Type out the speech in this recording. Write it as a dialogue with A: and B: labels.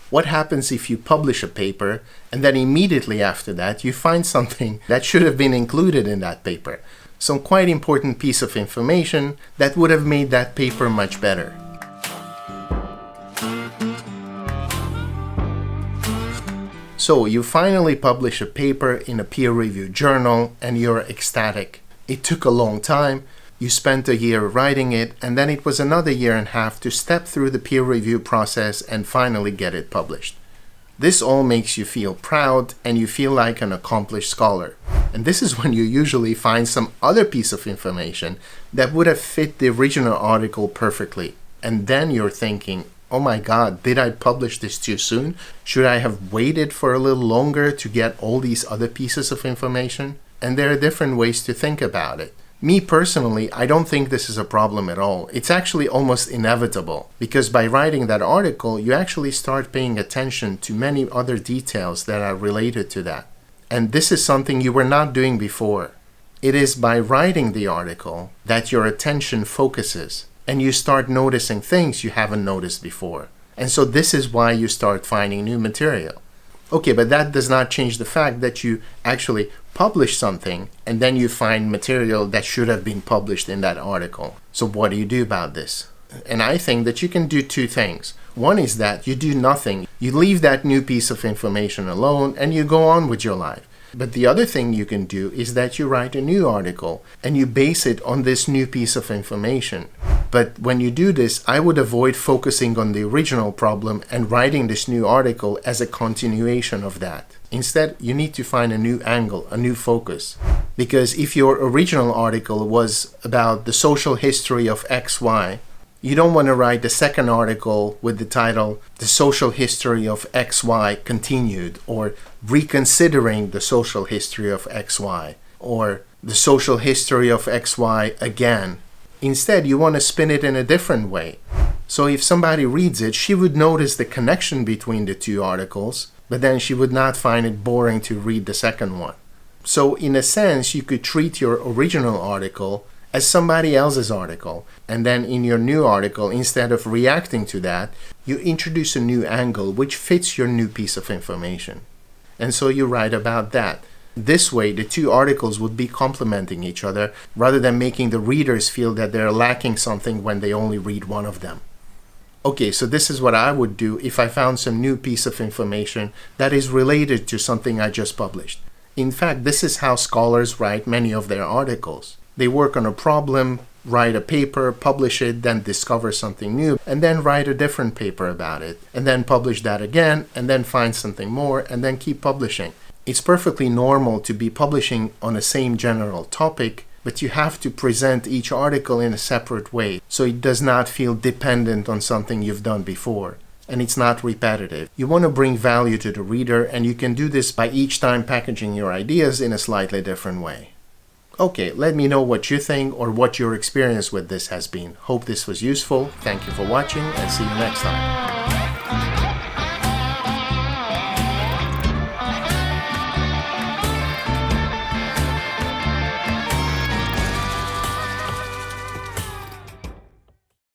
A: What happens if you publish a paper and then immediately after that you find something that should have been included in that paper? Some quite important piece of information that would have made that paper much better. So you finally publish a paper in a peer-reviewed journal and you're ecstatic. It took a long time. You spent a year writing it, and then it was another year and a half to step through the peer review process and finally get it published. This all makes you feel proud and you feel like an accomplished scholar. And this is when you usually find some other piece of information that would have fit the original article perfectly. And then you're thinking, oh my God, did I publish this too soon? Should I have waited for a little longer to get all these other pieces of information? And there are different ways to think about it. Me personally, I don't think this is a problem at all. It's actually almost inevitable, because by writing that article, you actually start paying attention to many other details that are related to that. And this is something you were not doing before. It is by writing the article that your attention focuses, and you start noticing things you haven't noticed before. And so this is why you start finding new material. Okay, but that does not change the fact that you actually publish something and then you find material that should have been published in that article. So what do you do about this? And I think that you can do two things. One is that you do nothing. You leave that new piece of information alone and you go on with your life. But the other thing you can do is that you write a new article and you base it on this new piece of information. But when you do this, I would avoid focusing on the original problem and writing this new article as a continuation of that. Instead, you need to find a new angle, a new focus. Because if your original article was about the social history of XY, you don't want to write the second article with the title, The Social History of XY Continued, or Reconsidering the Social History of XY, or The Social History of XY Again. Instead, you want to spin it in a different way. So if somebody reads it, she would notice the connection between the two articles, but then she would not find it boring to read the second one. So in a sense, you could treat your original article as somebody else's article, and then in your new article, instead of reacting to that, you introduce a new angle which fits your new piece of information. And so you write about that. This way, the two articles would be complementing each other rather than making the readers feel that they're lacking something when they only read one of them. Okay, so this is what I would do if I found some new piece of information that is related to something I just published. In fact, this is how scholars write many of their articles. They work on a problem, write a paper, publish it, then discover something new, and then write a different paper about it, and then publish that again, and then find something more, and then keep publishing. It's perfectly normal to be publishing on the same general topic, but you have to present each article in a separate way, so it does not feel dependent on something you've done before. And it's not repetitive. You want to bring value to the reader, and you can do this by each time packaging your ideas in a slightly different way. Okay, let me know what you think or what your experience with this has been. Hope this was useful. Thank you for watching and see you next time.